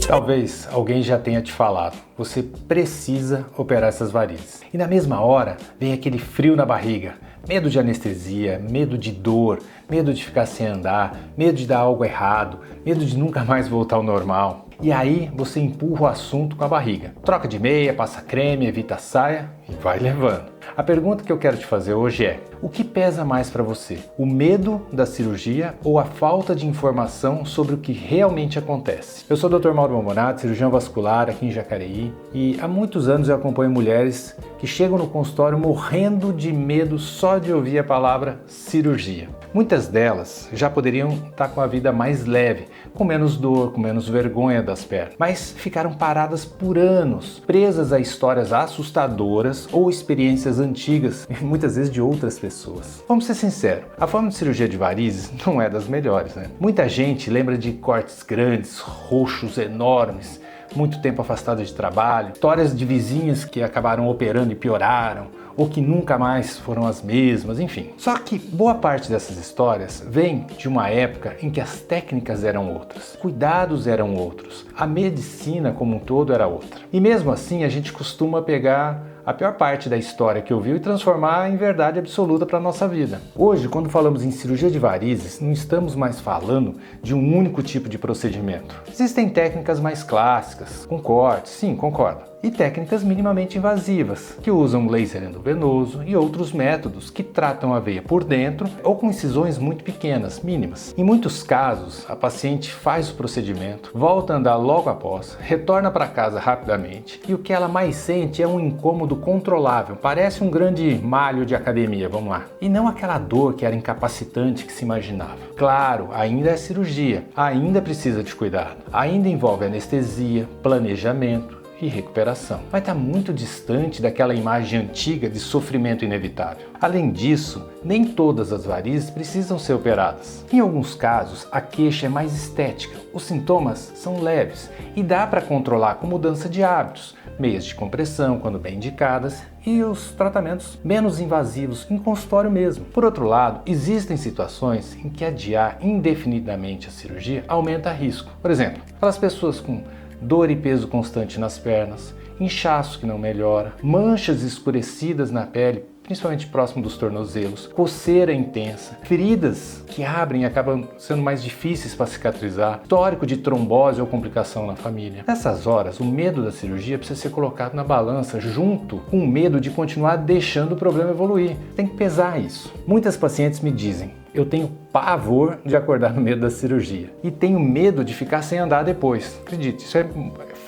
Talvez alguém já tenha te falado, você precisa operar essas varizes. E na mesma hora vem aquele frio na barriga, medo de anestesia, medo de dor, medo de ficar sem andar, medo de dar algo errado, medo de nunca mais voltar ao normal. E aí você empurra o assunto com a barriga. Troca de meia, passa creme, evita a saia e vai levando. A pergunta que eu quero te fazer hoje é: o que pesa mais para você? O medo da cirurgia ou a falta de informação sobre o que realmente acontece? Eu sou o Dr. Mauro Bombonato, cirurgião vascular aqui em Jacareí, e há muitos anos eu acompanho mulheres que chegam no consultório morrendo de medo só de ouvir a palavra cirurgia. Muitas delas já poderiam estar com a vida mais leve, com menos dor, com menos vergonha das pernas, mas ficaram paradas por anos, presas a histórias assustadoras ou experiências antigas, muitas vezes de outras pessoas. Vamos ser sinceros, a forma de cirurgia de varizes não é das melhores, né? Muita gente lembra de cortes grandes, roxos enormes, muito tempo afastado de trabalho, histórias de vizinhas que acabaram operando e pioraram, ou que nunca mais foram as mesmas, enfim. Só que boa parte dessas histórias vem de uma época em que as técnicas eram outras, cuidados eram outros, a medicina como um todo era outra. E mesmo assim a gente costuma pegar a pior parte da história que ouviu e transformar em verdade absoluta para a nossa vida. Hoje, quando falamos em cirurgia de varizes, não estamos mais falando de um único tipo de procedimento. Existem técnicas mais clássicas, com cortes, sim, concordo, e técnicas minimamente invasivas, que usam laser endovenoso e outros métodos que tratam a veia por dentro ou com incisões muito pequenas, mínimas. Em muitos casos, a paciente faz o procedimento, volta a andar logo após, retorna para casa rapidamente e o que ela mais sente é um incômodo controlável, parece um grande malho de academia, vamos lá. E não aquela dor que era incapacitante que se imaginava. Claro, ainda é cirurgia, ainda precisa de cuidado, ainda envolve anestesia, planejamento e recuperação, mas está muito distante daquela imagem antiga de sofrimento inevitável. Além disso, nem todas as varizes precisam ser operadas. Em alguns casos, a queixa é mais estética, os sintomas são leves e dá para controlar com mudança de hábitos, meias de compressão quando bem indicadas e os tratamentos menos invasivos em consultório mesmo. Por outro lado, existem situações em que adiar indefinidamente a cirurgia aumenta risco. Por exemplo, aquelas pessoas com dor e peso constante nas pernas, inchaço que não melhora, manchas escurecidas na pele, principalmente próximo dos tornozelos, coceira intensa, feridas que abrem e acabam sendo mais difíceis para cicatrizar, histórico de trombose ou complicação na família. Nessas horas, o medo da cirurgia precisa ser colocado na balança junto com o medo de continuar deixando o problema evoluir. Tem que pesar isso. Muitas pacientes me dizem: eu tenho pavor de acordar no medo da cirurgia e tenho medo de ficar sem andar depois. Acredite, isso é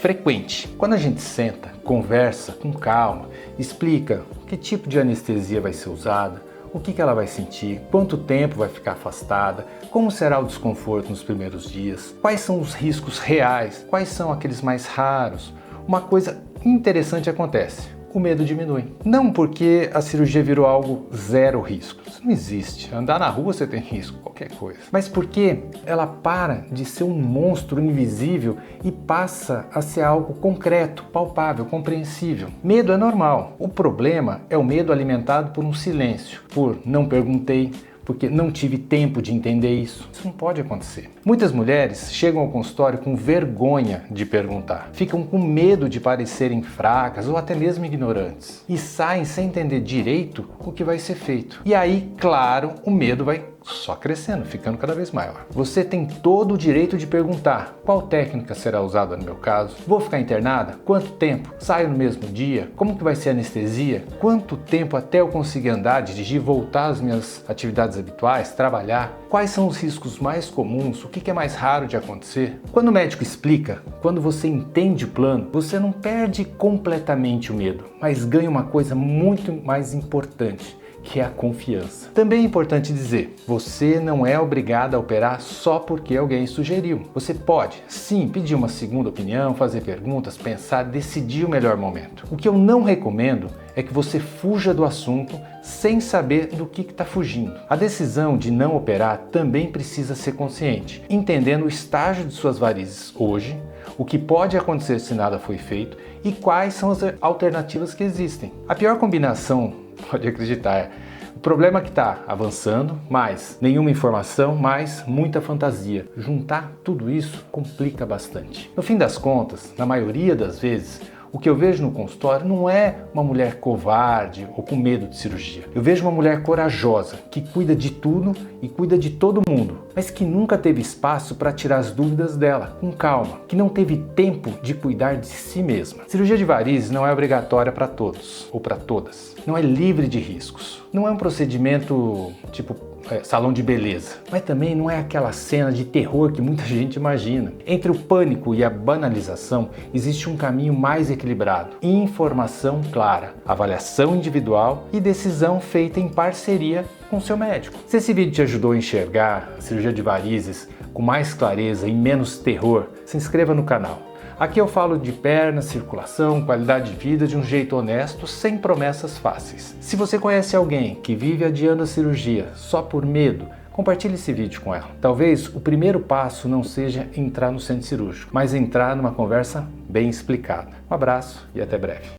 frequente. Quando a gente senta, conversa com calma, explica que tipo de anestesia vai ser usada, o que ela vai sentir, quanto tempo vai ficar afastada, como será o desconforto nos primeiros dias, quais são os riscos reais, quais são aqueles mais raros, uma coisa interessante acontece. O medo diminui. Não porque a cirurgia virou algo zero risco. Isso não existe. Andar na rua você tem risco, qualquer coisa. Mas porque ela para de ser um monstro invisível e passa a ser algo concreto, palpável, compreensível. Medo é normal. O problema é o medo alimentado por um silêncio, por não perguntei, porque não tive tempo de entender isso. Isso não pode acontecer. Muitas mulheres chegam ao consultório com vergonha de perguntar, ficam com medo de parecerem fracas ou até mesmo ignorantes e saem sem entender direito o que vai ser feito. E aí, claro, o medo vai só crescendo, ficando cada vez maior. Você tem todo o direito de perguntar: qual técnica será usada no meu caso? Vou ficar internada? Quanto tempo? Saio no mesmo dia? Como que vai ser a anestesia? Quanto tempo até eu conseguir andar, dirigir, voltar às minhas atividades habituais, trabalhar? Quais são os riscos mais comuns? O que é mais raro de acontecer? Quando o médico explica, quando você entende o plano, você não perde completamente o medo, mas ganha uma coisa muito mais importante, que é a confiança. Também é importante dizer, você não é obrigado a operar só porque alguém sugeriu. Você pode, sim, pedir uma segunda opinião, fazer perguntas, pensar, decidir o melhor momento. O que eu não recomendo é que você fuja do assunto sem saber do que está fugindo. A decisão de não operar também precisa ser consciente, entendendo o estágio de suas varizes hoje, o que pode acontecer se nada foi feito e quais são as alternativas que existem. A pior combinação, pode acreditar, O problema é que está avançando, mais nenhuma informação, mais muita fantasia. Juntar tudo isso complica bastante. No fim das contas, na maioria das vezes, o que eu vejo no consultório não é uma mulher covarde ou com medo de cirurgia. Eu vejo uma mulher corajosa, que cuida de tudo e cuida de todo mundo, mas que nunca teve espaço para tirar as dúvidas dela, com calma, que não teve tempo de cuidar de si mesma. Cirurgia de varizes não é obrigatória para todos ou para todas. Não é livre de riscos. Não é um procedimento tipo salão de beleza, mas também não é aquela cena de terror que muita gente imagina. Entre o pânico e a banalização existe um caminho mais equilibrado, informação clara, avaliação individual e decisão feita em parceria com seu médico. Se esse vídeo te ajudou a enxergar a cirurgia de varizes com mais clareza e menos terror, se inscreva no canal. Aqui eu falo de perna, circulação, qualidade de vida de um jeito honesto, sem promessas fáceis. Se você conhece alguém que vive adiando a cirurgia só por medo, compartilhe esse vídeo com ela. Talvez o primeiro passo não seja entrar no centro cirúrgico, mas entrar numa conversa bem explicada. Um abraço e até breve.